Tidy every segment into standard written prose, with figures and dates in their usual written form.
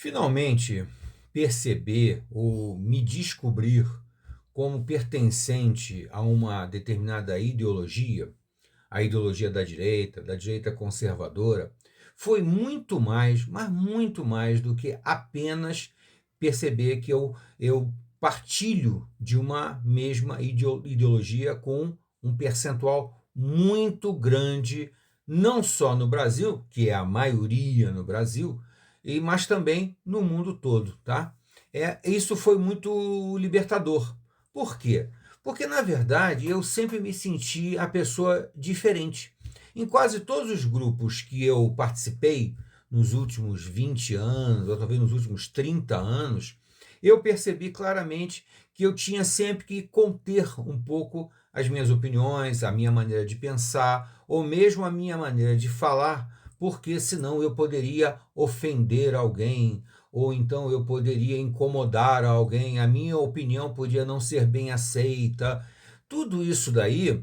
Finalmente, perceber ou me descobrir como pertencente a uma determinada ideologia, a ideologia da direita conservadora, foi muito mais, mas muito mais do que apenas perceber que eu partilho de uma mesma ideologia com um percentual muito grande, não só no Brasil, que é a maioria no Brasil, mas também no mundo todo, tá? Isso foi muito libertador. Por quê? Porque, na verdade, eu sempre me senti a pessoa diferente. Em quase todos os grupos que eu participei nos últimos 20 anos, ou talvez nos últimos 30 anos, eu percebi claramente que eu tinha sempre que conter um pouco as minhas opiniões, a minha maneira de pensar, ou mesmo a minha maneira de falar, porque senão eu poderia ofender alguém, ou então eu poderia incomodar alguém, a minha opinião podia não ser bem aceita. Tudo isso daí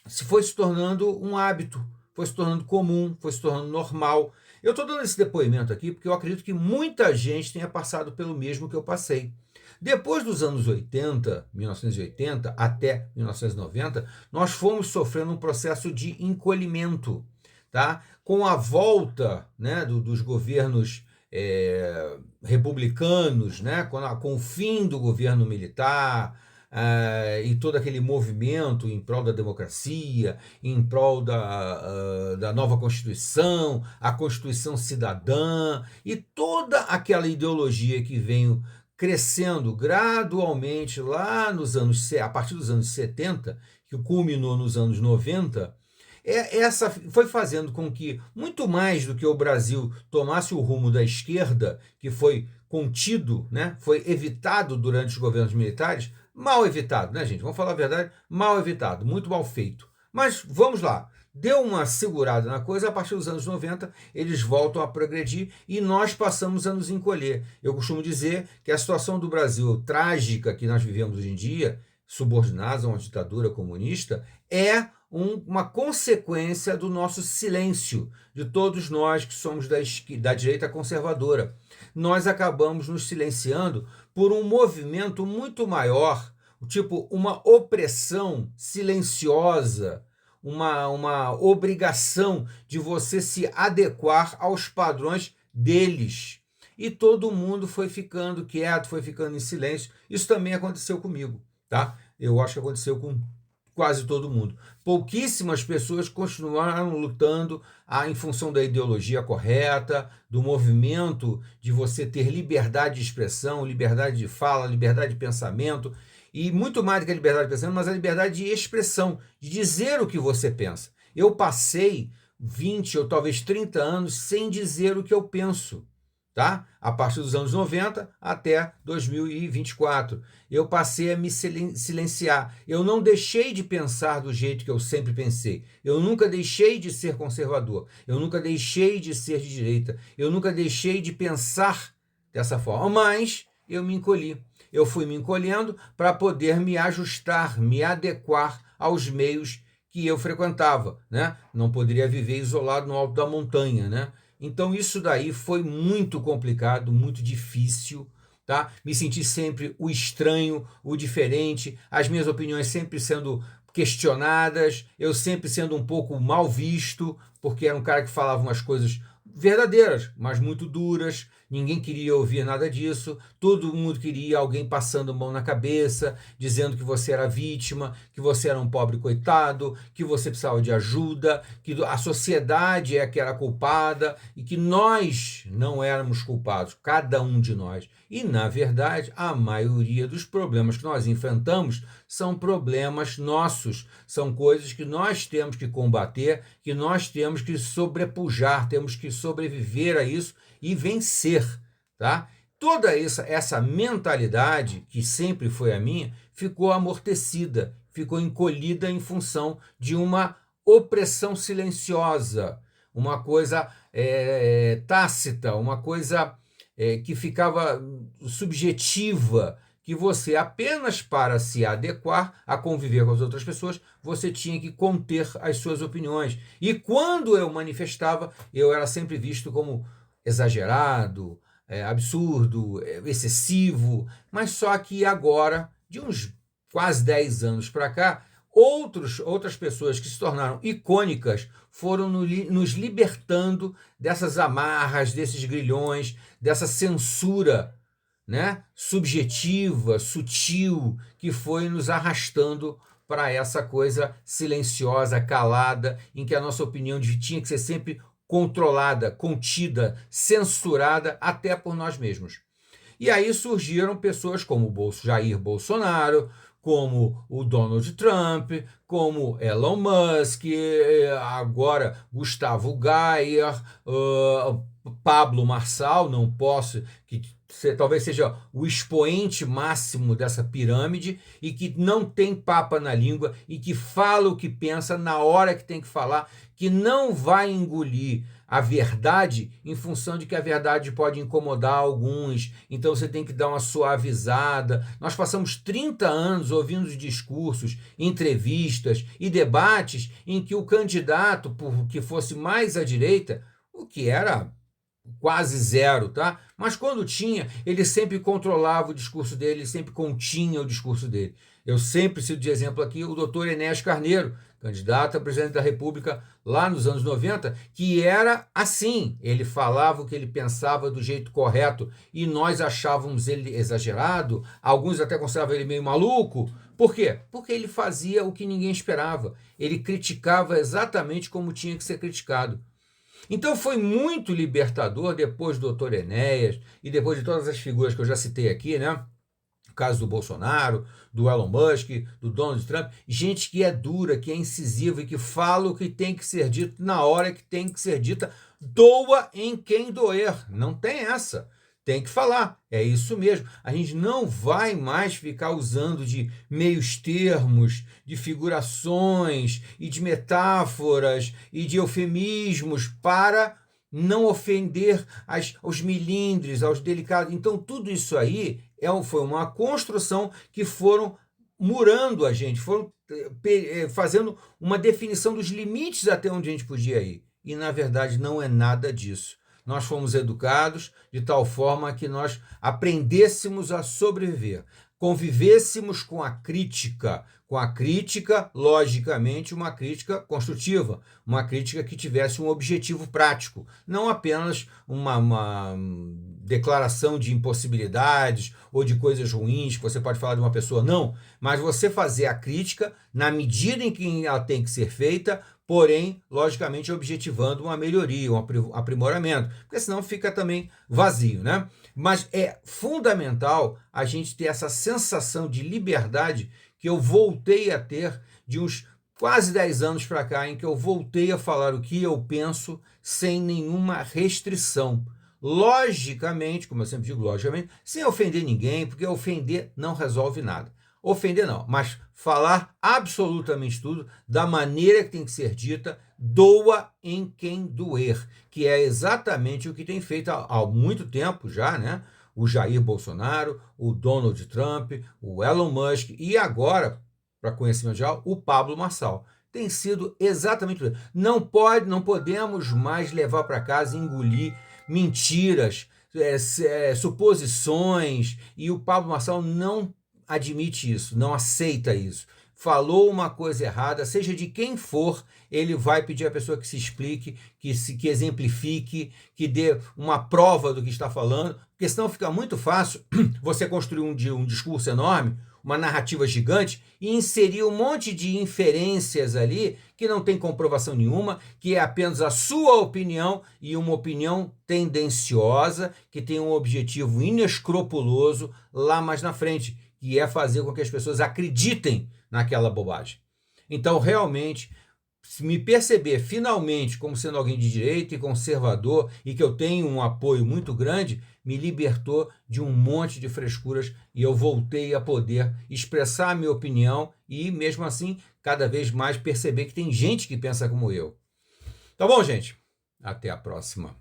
se foi se tornando um hábito, foi se tornando comum, foi se tornando normal. Eu estou dando esse depoimento aqui porque eu acredito que muita gente tenha passado pelo mesmo que eu passei. Depois dos anos 80, 1980 até 1990, nós fomos sofrendo um processo de encolhimento, tá? Com a volta, né, dos governos republicanos, né, com o fim do governo militar, e todo aquele movimento em prol da democracia, em prol da nova Constituição, a Constituição Cidadã e toda aquela ideologia que veio crescendo gradualmente lá a partir dos anos 70, que culminou nos anos 90. Essa foi fazendo com que, muito mais do que o Brasil tomasse o rumo da esquerda, que foi contido, né, foi evitado durante os governos militares, mal evitado, né, gente? Vamos falar a verdade, mal evitado, muito mal feito. Mas vamos lá, deu uma segurada na coisa, a partir dos anos 90 eles voltam a progredir e nós passamos a nos encolher. Eu costumo dizer que a situação do Brasil trágica que nós vivemos hoje em dia, subordinados a uma ditadura comunista, é uma consequência do nosso silêncio, de todos nós que somos da direita conservadora. Nós acabamos nos silenciando por um movimento muito maior, tipo uma opressão silenciosa, uma obrigação de você se adequar aos padrões deles. E todo mundo foi ficando quieto, foi ficando em silêncio. Isso também aconteceu comigo, tá? Eu acho que aconteceu com quase todo mundo. Pouquíssimas pessoas continuaram lutando em função da ideologia correta, do movimento de você ter liberdade de expressão, liberdade de fala, liberdade de pensamento, e muito mais do que a liberdade de pensamento, mas a liberdade de expressão, de dizer o que você pensa. Eu passei 20 ou talvez 30 anos sem dizer o que eu penso. Tá? A partir dos anos 90 até 2024. Eu passei a me silenciar. Eu não deixei de pensar do jeito que eu sempre pensei. Eu nunca deixei de ser conservador. Eu nunca deixei de ser de direita. Eu nunca deixei de pensar dessa forma. Mas eu me encolhi. Eu fui me encolhendo para poder me ajustar, me adequar aos meios que eu frequentava, né? Não poderia viver isolado no alto da montanha, né? Então isso daí foi muito complicado, muito difícil, tá? Me senti sempre o estranho, o diferente, as minhas opiniões sempre sendo questionadas, eu sempre sendo um pouco mal visto, porque era um cara que falava umas coisas verdadeiras, mas muito duras. Ninguém queria ouvir nada disso. Todo mundo queria alguém passando mão na cabeça, dizendo que você era vítima, que você era um pobre coitado, que você precisava de ajuda, que a sociedade é que era culpada e que nós não éramos culpados, cada um de nós. E, na verdade, a maioria dos problemas que nós enfrentamos são problemas nossos, são coisas que nós temos que combater, que nós temos que sobrepujar, temos que sobreviver a isso e vencer, tá? Toda essa mentalidade, que sempre foi a minha, ficou amortecida, ficou encolhida em função de uma opressão silenciosa, uma coisa tácita, uma coisa que ficava subjetiva, que você apenas para se adequar a conviver com as outras pessoas, você tinha que conter as suas opiniões. E quando eu manifestava, eu era sempre visto como exagerado, absurdo, excessivo, mas só que agora, de uns quase 10 anos para cá, outras pessoas que se tornaram icônicas foram nos libertando dessas amarras, desses grilhões, dessa censura, né, subjetiva, sutil, que foi nos arrastando para essa coisa silenciosa, calada, em que a nossa opinião tinha que ser sempre controlada, contida, censurada até por nós mesmos. E aí surgiram pessoas como o Jair Bolsonaro, como o Donald Trump, como Elon Musk, agora Gustavo Gayer, Pablo Marçal, não posso, que talvez seja o expoente máximo dessa pirâmide e que não tem papa na língua e que fala o que pensa na hora que tem que falar, que não vai engolir a verdade em função de que a verdade pode incomodar alguns, então você tem que dar uma suavizada. Nós passamos 30 anos ouvindo discursos, entrevistas e debates em que o candidato, por que fosse mais à direita, o que era quase zero, tá? Mas quando tinha, ele sempre controlava o discurso dele, ele sempre continha o discurso dele. Eu sempre cito de exemplo aqui o doutor Enéas Carneiro, candidato a presidente da República lá nos anos 90, que era assim, ele falava o que ele pensava do jeito correto e nós achávamos ele exagerado, alguns até consideravam ele meio maluco. Por quê? Porque ele fazia o que ninguém esperava, ele criticava exatamente como tinha que ser criticado. Então foi muito libertador depois do Dr. Enéas e depois de todas as figuras que eu já citei aqui, né? O caso do Bolsonaro, do Elon Musk, do Donald Trump, gente que é dura, que é incisiva e que fala o que tem que ser dito na hora que tem que ser dita, doa em quem doer, não tem essa. Tem que falar, é isso mesmo. A gente não vai mais ficar usando de meios termos, de figurações e de metáforas e de eufemismos para não ofender aos milindres, aos delicados. Então, tudo isso aí foi uma construção que foram murando a gente, foram fazendo uma definição dos limites até onde a gente podia ir. E, na verdade, não é nada disso. Nós fomos educados de tal forma que nós aprendêssemos a sobreviver, convivêssemos com a crítica, logicamente, uma crítica construtiva, uma crítica que tivesse um objetivo prático, não apenas uma declaração de impossibilidades ou de coisas ruins que você pode falar de uma pessoa, não, mas você fazer a crítica na medida em que ela tem que ser feita, porém, logicamente, objetivando uma melhoria, um aprimoramento, porque senão fica também vazio, né? Mas é fundamental a gente ter essa sensação de liberdade que eu voltei a ter de uns quase 10 anos para cá, em que eu voltei a falar o que eu penso sem nenhuma restrição. Logicamente, como eu sempre digo, logicamente, sem ofender ninguém, porque ofender não resolve nada. Ofender não, mas falar absolutamente tudo da maneira que tem que ser dita, doa em quem doer, que é exatamente o que tem feito há muito tempo já, né? O Jair Bolsonaro, o Donald Trump, o Elon Musk e agora, para conhecimento geral, o Pablo Marçal. Tem sido exatamente isso. Não podemos mais levar para casa e engolir mentiras, suposições, e o Pablo Marçal não admite isso, não aceita isso. Falou uma coisa errada, seja de quem for, ele vai pedir à pessoa que se explique, que exemplifique, que dê uma prova do que está falando, porque senão fica muito fácil você construir um discurso enorme, uma narrativa gigante e inserir um monte de inferências ali que não tem comprovação nenhuma, que é apenas a sua opinião e uma opinião tendenciosa, que tem um objetivo inescrupuloso lá mais na frente, que é fazer com que as pessoas acreditem naquela bobagem. Então, realmente, se me perceber finalmente como sendo alguém de direita e conservador e que eu tenho um apoio muito grande, me libertou de um monte de frescuras e eu voltei a poder expressar a minha opinião e, mesmo assim, cada vez mais perceber que tem gente que pensa como eu. Tá bom, gente? Até a próxima.